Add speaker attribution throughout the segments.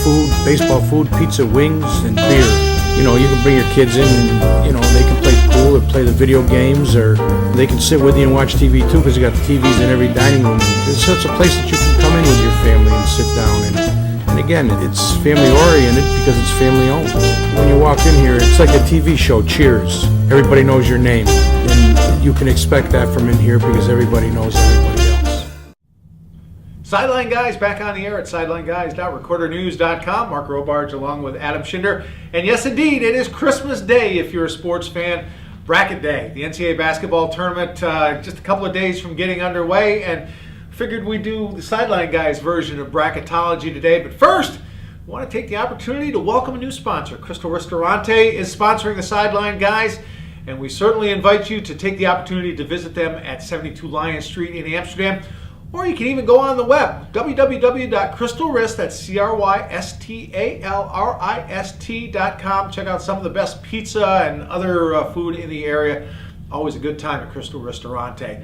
Speaker 1: food, baseball food, pizza, wings, and beer. You know, you can bring your kids in and, you know, they can play pool or play the video games, or they can sit with you and watch TV too, because you got the TVs in every dining room. It's such a place that you can come in with your family and sit down. And again, it's family oriented because it's family owned. When you walk in here, it's like a TV show, Cheers. Everybody knows your name. And you can expect that from in here because everybody knows everybody else.
Speaker 2: Sideline Guys back on the air at sidelineguys.recordernews.com. Mark Robarge along with Adam Schinder. And yes, indeed, it is Christmas Day if you're a sports fan. Bracket Day. The NCAA basketball tournament just a couple of days from getting underway, and figured we'd do the Sideline Guys version of bracketology today. But first, I want to take the opportunity to welcome a new sponsor. Crystal Ristorante is sponsoring the Sideline Guys, and we certainly invite you to take the opportunity to visit them at 72 Lion Street in Amsterdam. Or you can even go on the web, www.crystalrist, that's CRYSTALRIST.com. Check out some of the best pizza and other food in the area. Always a good time at Crystal Ristorante.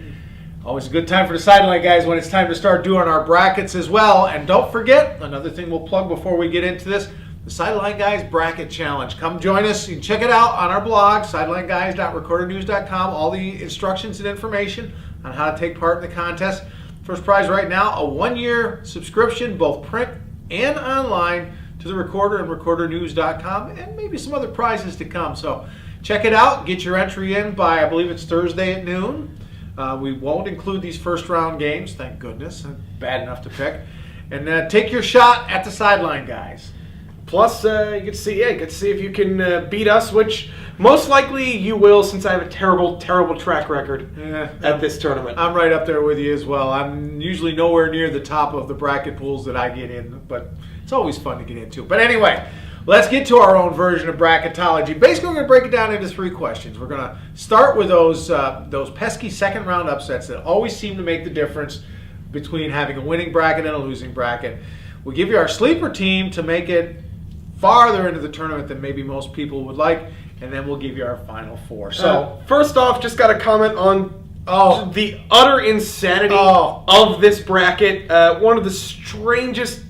Speaker 2: Always a good time for the Sideline Guys when it's time to start doing our brackets as well. And don't forget, another thing we'll plug before we get into this, the Sideline Guys Bracket Challenge. Come join us. You can check it out on our blog, sidelineguys.recordernews.com. All the instructions and information on how to take part in the contest. First prize right now, a 1-year subscription, both print and online, to the Recorder and recordernews.com, and maybe some other prizes to come. So check it out. Get your entry in by, I believe it's Thursday at noon. We won't include these first round games, thank goodness. Bad enough to pick. And take your shot at the Sideline Guys.
Speaker 3: Plus, you get to see if you can beat us, which most likely you will, since I have a terrible, terrible track record at this tournament.
Speaker 2: I'm right up there with you as well. I'm usually nowhere near the top of the bracket pools that I get in, but it's always fun to get into. But anyway, let's get to our own version of bracketology. Basically, we're going to break it down into 3 questions. We're going to start with those pesky second round upsets that always seem to make the difference between having a winning bracket and a losing bracket. We'll give you our sleeper team to make it farther into the tournament than maybe most people would like, and then we'll give you our final 4.
Speaker 3: So first off, just got to comment on the utter insanity of this bracket. One of the strangest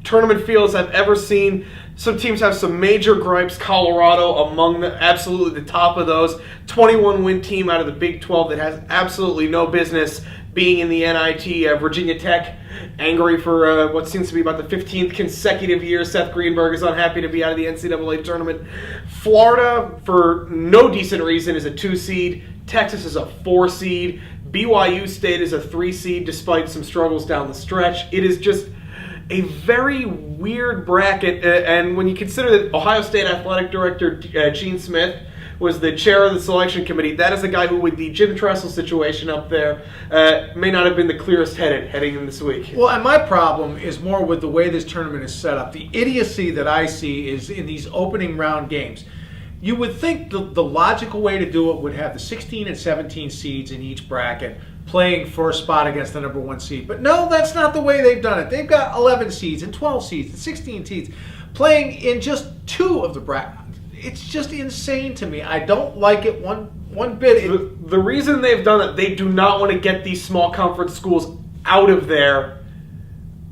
Speaker 3: tournament fields I've ever seen. Some teams have some major gripes. Colorado among absolutely the top of those. 21-win team out of the Big 12 that has absolutely no business being in the NIT. Virginia Tech, angry for what seems to be about the 15th consecutive year. Seth Greenberg is unhappy to be out of the NCAA tournament. Florida, for no decent reason, is a 2 seed. Texas is a 4 seed. BYU State is a 3 seed despite some struggles down the stretch. It is just a very weird bracket, and when you consider that Ohio State Athletic Director Gene Smith was the chair of the selection committee, that is a guy who, with the Jim Tressel situation up there, may not have been the clearest headed heading in this week.
Speaker 2: Well, and my problem is more with the way this tournament is set up. The idiocy that I see is in these opening round games. You would think the logical way to do it would have the 16 and 17 seeds in each bracket playing for a spot against the number 1 seed. But no, that's not the way they've done it. They've got 11 seeds and 12 seeds and 16 seeds playing in just 2 of the brackets. It's just insane to me. I don't like it one bit.
Speaker 3: The reason they've done it, they do not want to get these small conference schools out of there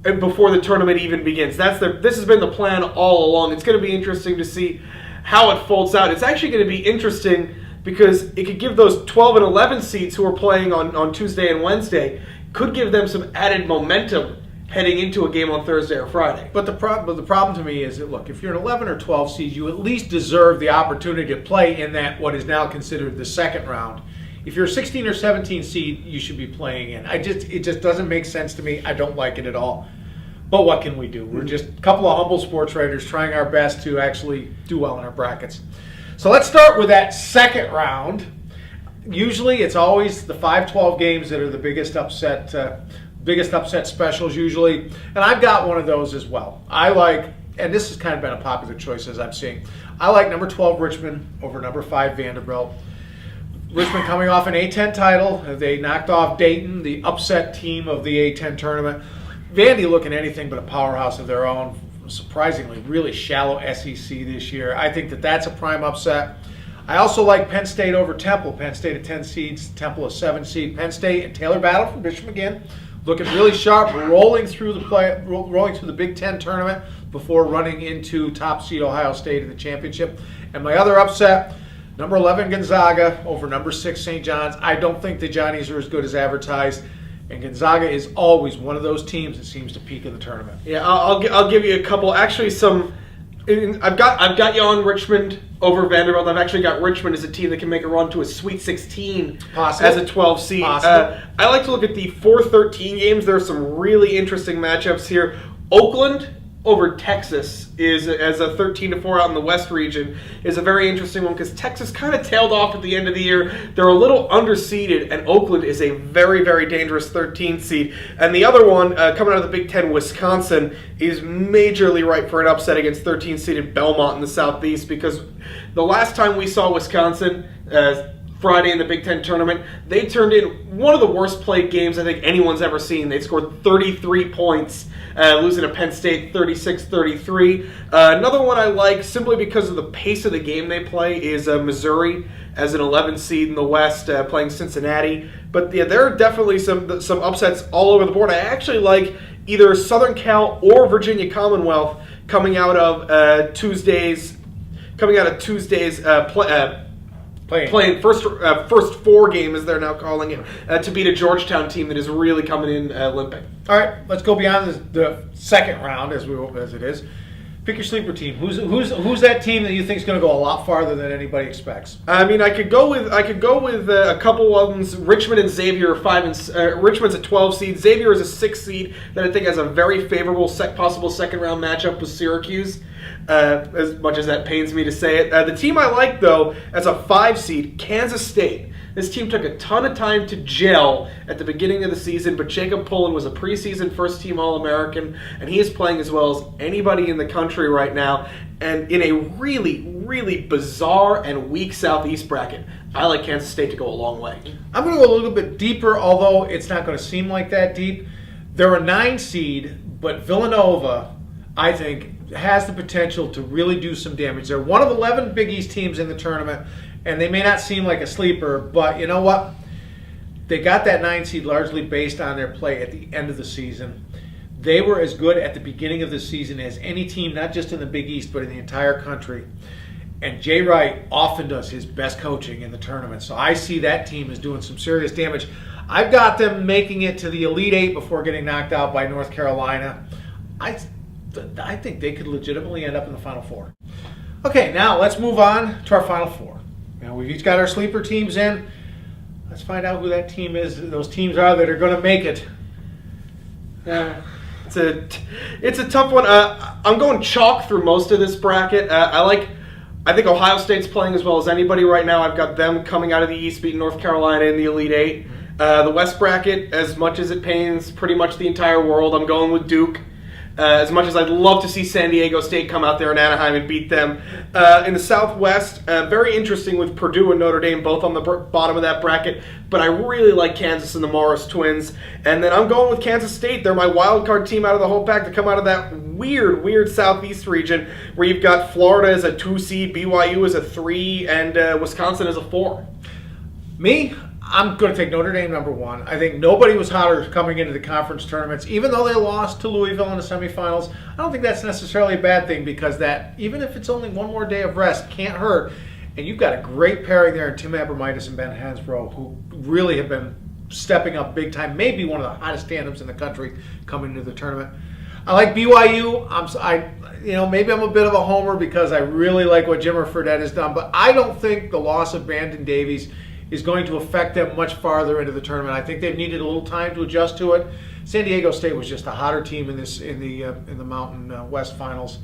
Speaker 3: before the tournament even begins. This has been the plan all along. It's going to be interesting to see how it folds out. It's actually going to be interesting because it could give those 12 and 11 seeds who are playing on Tuesday and Wednesday, could give them some added momentum heading into a game on Thursday or Friday.
Speaker 2: But the problem to me is that, look, if you're an 11 or 12 seed, you at least deserve the opportunity to play in that what is now considered the second round. If you're a 16 or 17 seed, you should be playing in. It just doesn't make sense to me. I don't like it at all. But what can we do? We're just a couple of humble sports writers trying our best to actually do well in our brackets. So let's start with that second round. Usually it's always the 5-12 games that are the biggest upset specials usually. And I've got one of those as well. I like, and this has kind of been a popular choice as I'm seeing, I like number 12 Richmond over number 5 Vanderbilt. Richmond coming off an A-10 title. They knocked off Dayton, the upset team of the A-10 tournament. Vandy looking anything but a powerhouse of their own. Surprisingly, really shallow SEC this year. I think that's a prime upset. I also like Penn State over Temple. Penn State at 10 seeds, Temple a 7 seed. Penn State and Taylor Battle from Bishop again, looking really sharp, rolling through the Big Ten tournament. before running into top seed Ohio State in the championship. And my other upset, number 11 Gonzaga over number 6 St. John's. I don't think the Johnnies are as good as advertised. And Gonzaga is always one of those teams that seems to peak in the tournament.
Speaker 3: Yeah, I'll give you a couple. Actually, I've got you on Richmond over Vanderbilt. I've actually got Richmond as a team that can make a run to a Sweet 16 as a 12 seed. I like to look at the 4-13 games. There are some really interesting matchups here. Oakland over Texas is as a 13-4 out in the West region is a very interesting one because Texas kind of tailed off at the end of the year. They're a little underseeded, and Oakland is a very, very dangerous 13 seed. And the other one, coming out of the Big Ten, Wisconsin, is majorly ripe for an upset against 13-seeded Belmont in the Southeast because the last time we saw Wisconsin, Friday in the Big Ten tournament, they turned in one of the worst played games I think anyone's ever seen. They scored 33 points, losing to Penn State 36-33. Another one I like, simply because of the pace of the game they play, is Missouri as an 11 seed in the West, playing Cincinnati. But yeah, there are definitely some upsets all over the board. I actually like either Southern Cal or Virginia Commonwealth coming out of Tuesday's playing first four game, as they're now calling it, to beat a Georgetown team that is really coming in limping.
Speaker 2: All right, let's go beyond the second round as it is. Pick your sleeper team. Who's that team that you think is going to go a lot farther than anybody expects?
Speaker 3: I mean, I could go with a couple ones. Richmond and Xavier are Richmond's a 12 seed. Xavier is a 6 seed that I think has a very favorable possible second round matchup with Syracuse. As much as that pains me to say it. The team I like, though, as a 5 seed, Kansas State. This team took a ton of time to gel at the beginning of the season, but Jacob Pullen was a preseason first-team All-American, and he is playing as well as anybody in the country right now. And in a really, really bizarre and weak Southeast bracket, I like Kansas State to go a long way.
Speaker 2: I'm going to go a little bit deeper, although it's not going to seem like that deep. They're a 9 seed, but Villanova, I think, has the potential to really do some damage. They're one of 11 Big East teams in the tournament, and they may not seem like a sleeper, but you know what? They got that 9 seed largely based on their play at the end of the season. They were as good at the beginning of the season as any team, not just in the Big East, but in the entire country. And Jay Wright often does his best coaching in the tournament, so I see that team as doing some serious damage. I've got them making it to the Elite Eight before getting knocked out by North Carolina. I think they could legitimately end up in the Final Four. Okay, now let's move on to our Final Four. Now we've each got our sleeper teams in. Let's find out who that team is. Those teams are that are going to make it.
Speaker 3: It's a tough one. I'm going chalk through most of this bracket. I think Ohio State's playing as well as anybody right now. I've got them coming out of the East, beating North Carolina in the Elite Eight. The West bracket, as much as it pains pretty much the entire world, I'm going with Duke. As much as I'd love to see San Diego State come out there in Anaheim and beat them. In the Southwest, very interesting with Purdue and Notre Dame both on the bottom of that bracket, but I really like Kansas and the Morris Twins. And then I'm going with Kansas State. They're my wild card team out of the whole pack to come out of that weird Southeast region where you've got Florida as a 2 seed, BYU as a 3, and Wisconsin as a 4.
Speaker 2: Me? I'm going to take Notre Dame number 1. I think nobody was hotter coming into the conference tournaments, even though they lost to Louisville in the semifinals. I don't think that's necessarily a bad thing because that, even if it's only one more day of rest, can't hurt. And you've got a great pairing there in Tim Abramitis and Ben Hansbrough, who really have been stepping up big time. Maybe one of the hottest tandems in the country coming into the tournament. I like BYU. Maybe I'm a bit of a homer because I really like what Jimmer Fredette has done, but I don't think the loss of Brandon Davies is going to affect them much farther into the tournament. I think they've needed a little time to adjust to it. San Diego State was just a hotter team in the Mountain West Finals.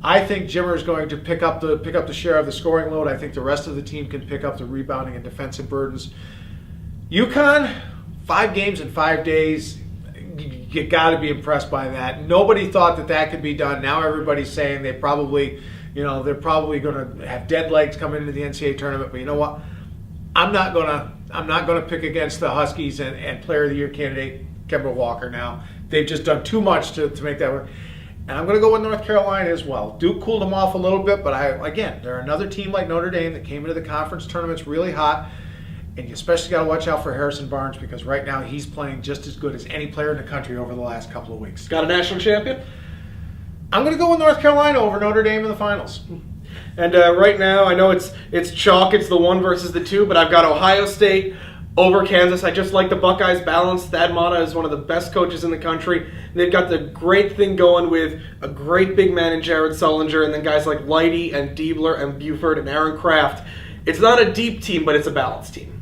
Speaker 2: I think Jimmer is going to pick up the share of the scoring load. I think the rest of the team can pick up the rebounding and defensive burdens. UConn, 5 games in 5 days. You got to be impressed by that. Nobody thought that could be done. Now everybody's saying they're probably going to have dead legs coming into the NCAA tournament. But you know what? I'm not gonna pick against the Huskies and Player of the Year candidate Kemba Walker now. They've just done too much to make that work. And I'm going to go with North Carolina as well. Duke cooled them off a little bit, but they're another team like Notre Dame that came into the conference tournaments really hot. And you especially got to watch out for Harrison Barnes because right now he's playing just as good as any player in the country over the last couple of weeks.
Speaker 3: Got a national champion?
Speaker 2: I'm going to go with North Carolina over Notre Dame in the finals.
Speaker 3: And right now, I know it's chalk. It's the 1 versus the 2, but I've got Ohio State over Kansas. I just like the Buckeyes' balance. Thad Matta is one of the best coaches in the country. They've got the great thing going with a great big man in Jared Sullinger, and then guys like Leidy and Diebler and Buford and Aaron Kraft. It's not a deep team, but it's a balanced team.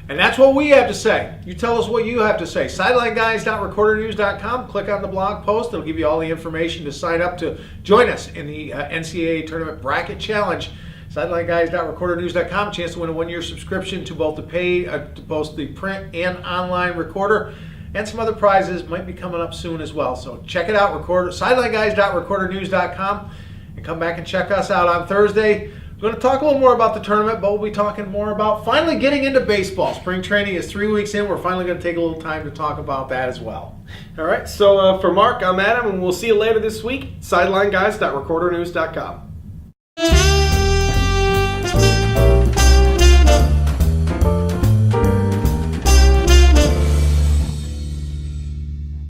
Speaker 2: And that's what we have to say. You tell us what you have to say. SidelineGuys.recordernews.com. Click on the blog post. It'll give you all the information to sign up to join us in the NCAA Tournament Bracket Challenge. SidelineGuys.recordernews.com. Chance to win a 1-year subscription to both the print and online recorder. And some other prizes might be coming up soon as well. So check it out. SidelineGuys.recordernews.com. And come back and check us out on Thursday. We're going to talk a little more about the tournament, but we'll be talking more about finally getting into baseball. Spring training is 3 weeks in. We're finally going to take a little time to talk about that as well.
Speaker 3: All right, so for Mark, I'm Adam, and we'll see you later this week. SidelineGuys.recordernews.com.